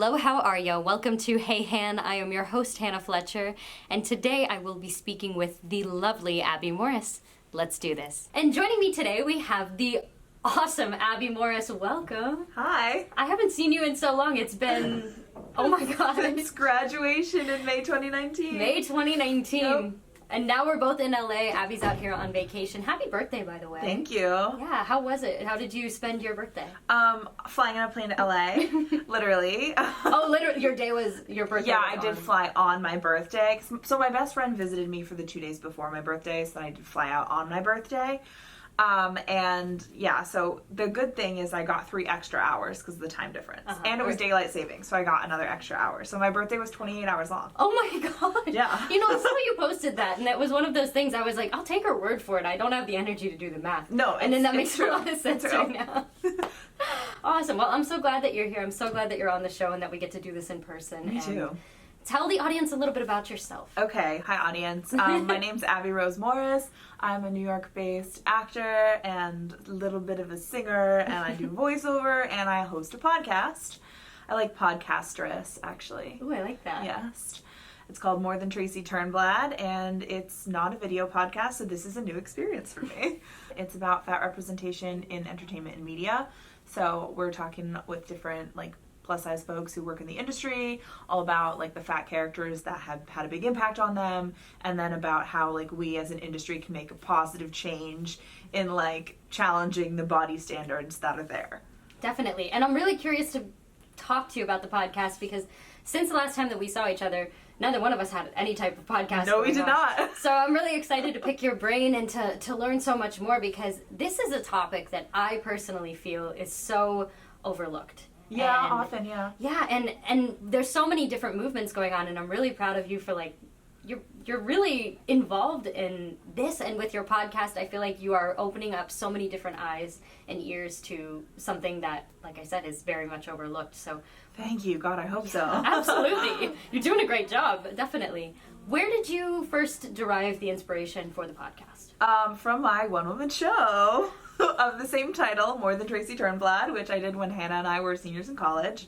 Hello, how are you? Welcome to Hey Han. I am your host, Hannah Fletcher, and today I will be speaking with the lovely Abby Morris. Let's do this. And joining me today, we have the awesome Abby Morris. Welcome. Hi. I haven't seen you in so long. It's been, oh my god. Since graduation in May 2019. May 2019. Yep. And now we're both in LA. Abby's out here on vacation. Happy birthday, by the way. Thank you. Yeah, how was it? How did you spend your birthday? Flying on a plane to LA, literally. Oh, literally, your birthday Yeah, was I did fly on my birthday. So my best friend visited me for the 2 days before my birthday, so then I did fly out on my birthday. And yeah, so the good thing is I got 3 extra hours because of the time difference. And it was daylight savings, so I got another extra hour. So my birthday was 28 hours long. Oh my god. Yeah. You know, I saw you posted that, and it was one of those things I was like, I'll take her word for it. I don't have the energy to do the math. No, and then that makes true. a lot of sense right now. Awesome. Well, I'm so glad that you're here. I'm so glad that you're on the show and that we get to do this in person. Me too. Tell the audience a little bit about yourself. Okay, hi audience. My name's Abby Rose Morris. I'm a New York-based actor and a little bit of a singer, and I do voiceover, and I host a podcast. I like podcasteress, actually. Ooh, I like that. Yes. It's called More Than Tracy Turnblad, and it's not a video podcast, so this is a new experience for me. It's about fat representation in entertainment and media. So we're talking with different, plus size folks who work in the industry, all about the fat characters that have had a big impact on them, and then about how we as an industry can make a positive change in challenging the body standards that are there. Definitely. And I'm really curious to talk to you about the podcast because since the last time that we saw each other, neither one of us had any type of podcast. No, we did not. So I'm really excited to pick your brain and to learn so much more because this is a topic that I personally feel is so overlooked. Yeah, often, yeah. Yeah, and there's so many different movements going on, and I'm really proud of you for you're really involved in this, and with your podcast, I feel like you are opening up so many different eyes and ears to something that, like I said, is very much overlooked. So thank you. God, I hope so. Absolutely. You're doing a great job, definitely. Where did you first derive the inspiration for the podcast? From my one-woman show of the same title, More Than Tracy Turnblad, which I did when Hannah and I were seniors in college.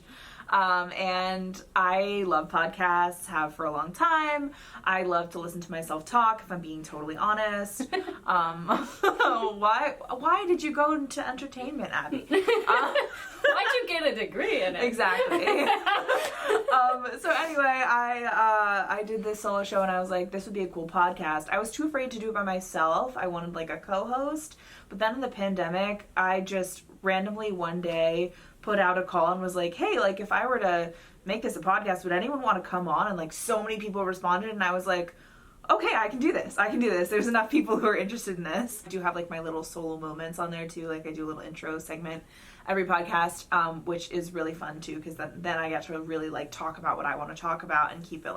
And I love podcasts, have for a long time. I love to listen to myself talk, if I'm being totally honest. Why did you go into entertainment, Abby? Why'd you get a degree in it? Exactly. So anyway, I did this solo show and I was like, this would be a cool podcast. I was too afraid to do it by myself. I wanted a co-host. But then in the pandemic, I just randomly one day put out a call and was like, hey, if I were to make this a podcast, would anyone want to come on? And so many people responded, and I was like, okay, I can do this. There's enough people who are interested in this. I do have my little solo moments on there too. I do a little intro segment every podcast, which is really fun too, because then I get to really talk about what I want to talk about and keep it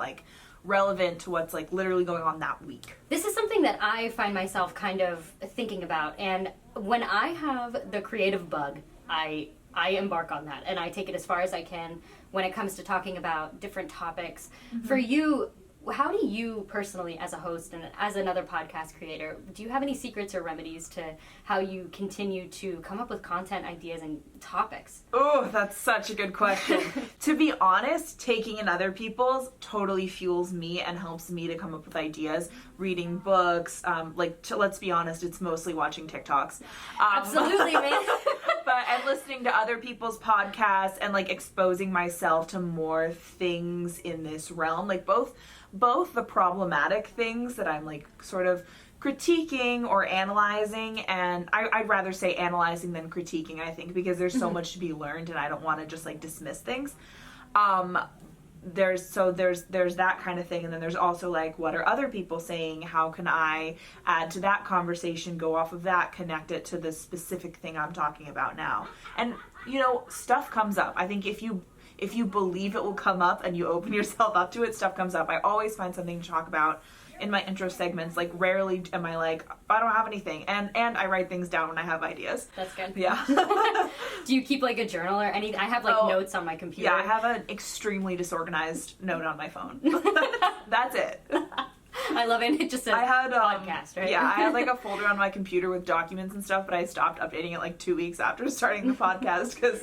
relevant to what's literally going on that week. This is something that I find myself kind of thinking about, and when I have the creative bug, I embark on that, and I take it as far as I can when it comes to talking about different topics. Mm-hmm. For you, how do you personally, as a host and as another podcast creator, do you have any secrets or remedies to how you continue to come up with content ideas and topics? Oh, that's such a good question. To be honest, taking in other people's totally fuels me and helps me to come up with ideas. Reading books, let's be honest, it's mostly watching TikToks. Absolutely, man. And listening to other people's podcasts and exposing myself to more things in this realm, both the problematic things that I'm sort of critiquing or analyzing, and I'd rather say analyzing than critiquing, I think, because there's so much to be learned and I don't want to just dismiss things. There's that kind of thing, and then there's also what are other people saying, how can I add to that conversation, go off of that, connect it to the specific thing I'm talking about now. And stuff comes up. I think if you believe it will come up and you open yourself up to it, stuff comes up. I always find something to talk about in my intro segments. Rarely am I I don't have anything, and I write things down when I have ideas. That's good. Yeah. Do you keep a journal or anything? I have notes on my computer. Yeah, I have an extremely disorganized note on my phone. That's it. I love it. It just says podcast, right? Yeah, I had a folder on my computer with documents and stuff, but I stopped updating it 2 weeks after starting the podcast because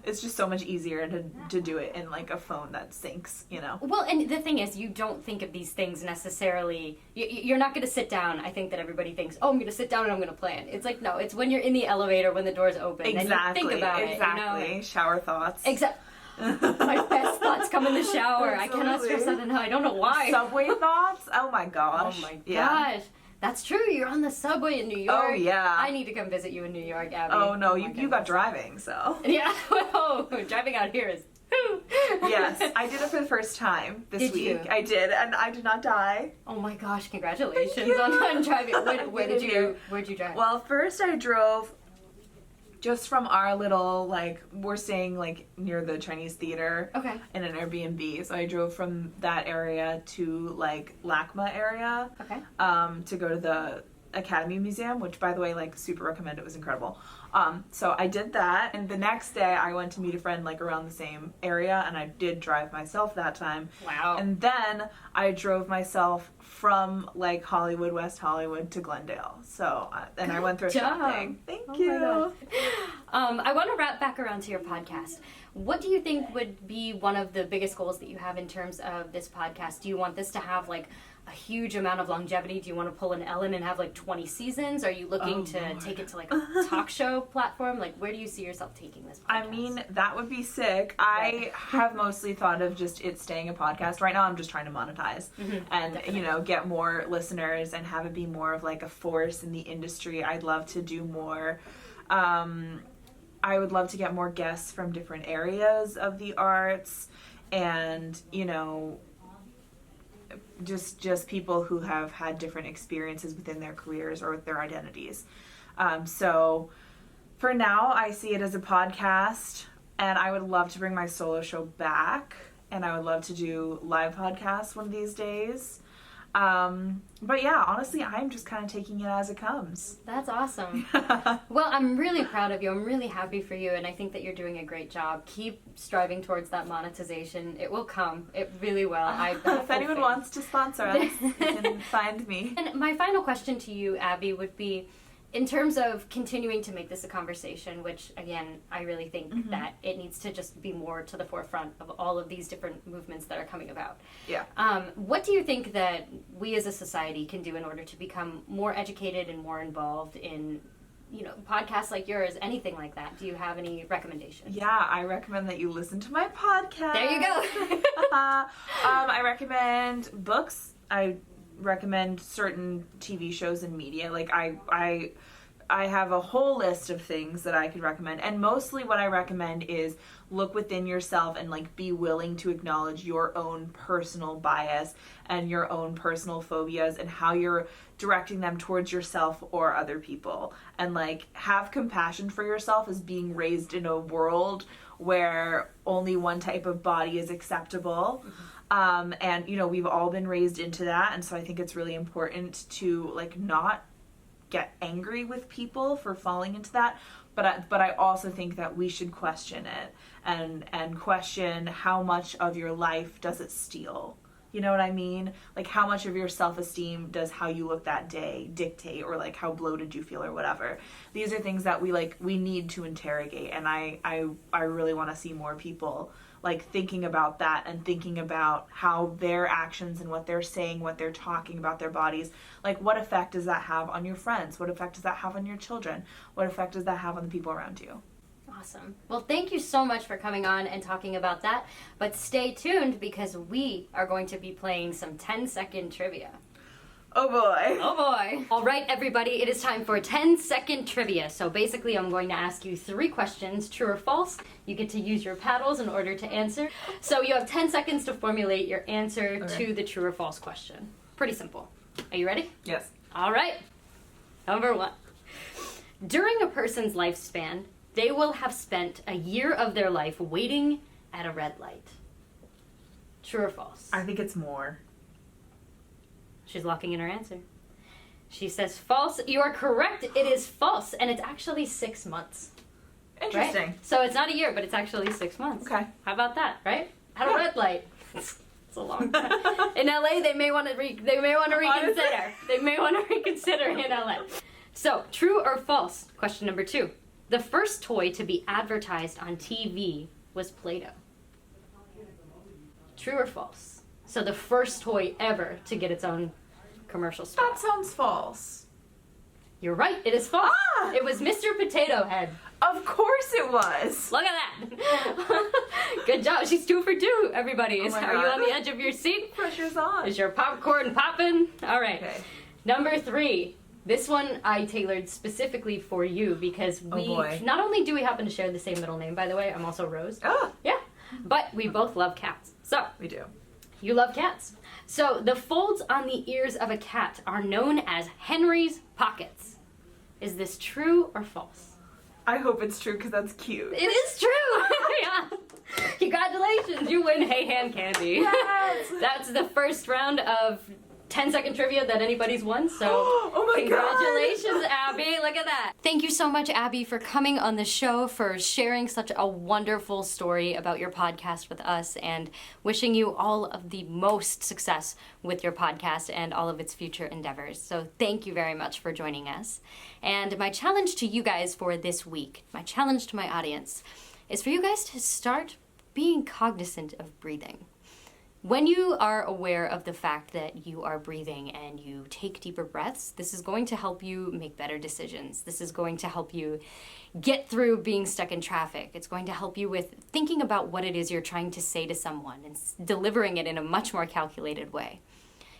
It's just so much easier to do it in like a phone that syncs, you know? Well, and the thing is, you don't think of these things necessarily. You're not going to sit down. I think that everybody thinks, oh, I'm going to sit down and I'm going to plan. It's like, no, it's when you're in the elevator, when the doors open, Exactly. and you think about it. Exactly. You know? Shower thoughts. Exactly. My best thoughts come in the shower. Absolutely. I cannot stress that enough. I don't know why. Subway thoughts? Oh my gosh. Oh my Yeah. gosh. That's true. You're on the subway in New York. Oh, yeah. I need to come visit you in New York, Abby. Oh no, my you goodness. got driving, so. Yeah. Oh, driving out here is. Yes, I did it for the first time this Did week. you? I did, and I did not die. Oh my gosh! Congratulations Thank you. on driving. Where'd you drive? Well, first I drove just from our little, like, we're staying like near the Chinese theater. Okay. In an Airbnb, so I drove from that area to like LACMA area. Okay. To go to the Academy Museum, which by the way, like, super recommend. It was incredible. So I did that, and the next day I went to meet a friend like around the same area, and I did drive myself that time. Wow. And then I drove myself from like Hollywood, West Hollywood to Glendale. So and I went through shopping. Thank you. I want to wrap back around to your podcast. What do you think would be one of the biggest goals that you have in terms of this podcast? Do you want this to have like a huge amount of longevity? Do you want to pull an Ellen and have like 20 seasons? Are you looking to take it to like a talk show platform? Like, where do you see yourself taking this podcast? I mean, that would be sick. I have mostly thought of just it staying a podcast. Right now I'm just trying to monetize and, Definitely. you know, get more listeners and have it be more of like a force in the industry. I'd love to do more. I would love to get more guests from different areas of the arts and, you know, just people who have had different experiences within their careers or with their identities. So for now, I see it as a podcast, and I would love to bring my solo show back, and I would love to do live podcasts one of these days. But yeah, honestly, I'm just kind of taking it as it comes. That's awesome. Well, I'm really proud of you. I'm really happy for you, and I think that you're doing a great job. Keep striving towards that monetization. It will come. It really will. If anyone wants to sponsor us, you can find me. And my final question to you, Abby, would be, in terms of continuing to make this a conversation, which, again, I really think that it needs to just be more to the forefront of all of these different movements that are coming about. Yeah. What do you think that we as a society can do in order to become more educated and more involved in, you know, podcasts like yours, anything like that? Do you have any recommendations? Yeah, I recommend that you listen to my podcast. There you go. I recommend books. I recommend certain TV shows and media. Like I have a whole list of things that I could recommend, and mostly what I recommend is look within yourself and like be willing to acknowledge your own personal bias and your own personal phobias and how you're directing them towards yourself or other people, and like have compassion for yourself as being raised in a world where only one type of body is acceptable. And you know, we've all been raised into that, and so I think it's really important to like not get angry with people for falling into that, but I also think that we should question it and question how much of your life does it steal. You know what I mean? Like, how much of your self-esteem does how you look that day dictate, or like how bloated you feel or whatever. These are things that we need to interrogate, and I really want to see more people like thinking about that and thinking about how their actions and what they're saying, what they're talking about their bodies, like what effect does that have on your friends? What effect does that have on your children? What effect does that have on the people around you? Awesome. Well, thank you so much for coming on and talking about that. But stay tuned, because we are going to be playing some 10-second trivia. Oh boy. Oh boy. All right, everybody, it is time for 10-second trivia. So basically, I'm going to ask you 3 questions, true or false. You get to use your paddles in order to answer. So you have 10 seconds to formulate your answer to the true or false question. Pretty simple. Are you ready? Yes. All right. Number 1. During a person's lifespan, they will have spent a year of their life waiting at a red light. True or false? I think it's more. She's locking in her answer. She says false. You are correct. It is false, and it's actually 6 months. Interesting. Right? So it's not a year, but it's actually 6 months. Okay. How about that, right? At a red light. It's a long time. In LA, they may want to reconsider. They may want to reconsider in LA. So, true or false? Question number 2. The first toy to be advertised on TV was Play-Doh. True or false? So the first toy ever to get its own commercial spot. That sounds false. You're right, it is false. Ah! It was Mr. Potato Head. Of course it was. Look at that. Good job. She's 2 for 2, everybody. Oh my Are you God. on the edge of your seat? Pressure's on. Is your popcorn popping? All right. Okay. Number 3. This one I tailored specifically for you because we, boy. not only do we happen to share the same middle name, by the way, I'm also Rose. Oh, Yeah. But we both love cats. So, we do. you love cats. So, the folds on the ears of a cat are known as Henry's pockets. Is this true or false? I hope it's true because that's cute. It is true! Yeah. Congratulations, you win Hey Hand Candy. Yes. That's the first round of 10-second trivia that anybody's won, so Oh my congratulations, Abby. Look at that. Thank you so much, Abby, for coming on the show, for sharing such a wonderful story about your podcast with us, and wishing you all of the most success with your podcast and all of its future endeavors. So thank you very much for joining us. And my challenge to you guys for this week, my challenge to my audience, is for you guys to start being cognizant of breathing. When you are aware of the fact that you are breathing and you take deeper breaths, this is going to help you make better decisions. This is going to help you get through being stuck in traffic. It's going to help you with thinking about what it is you're trying to say to someone and delivering it in a much more calculated way.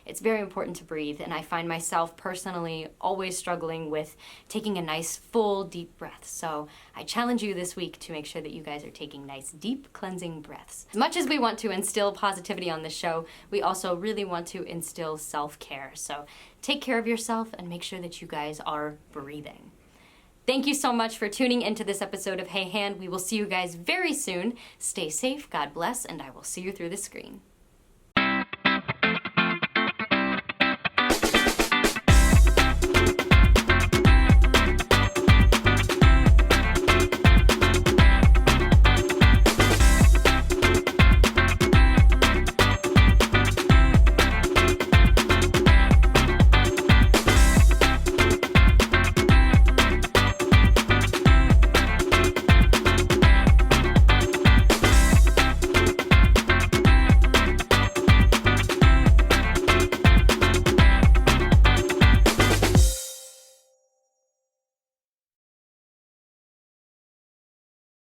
It's very important to breathe, and I find myself personally always struggling with taking a nice, full, deep breath. So I challenge you this week to make sure that you guys are taking nice, deep, cleansing breaths. As much as we want to instill positivity on this show, we also really want to instill self-care. So take care of yourself and make sure that you guys are breathing. Thank you so much for tuning into this episode of Hey Hand. We will see you guys very soon. Stay safe, God bless, and I will see you through the screen.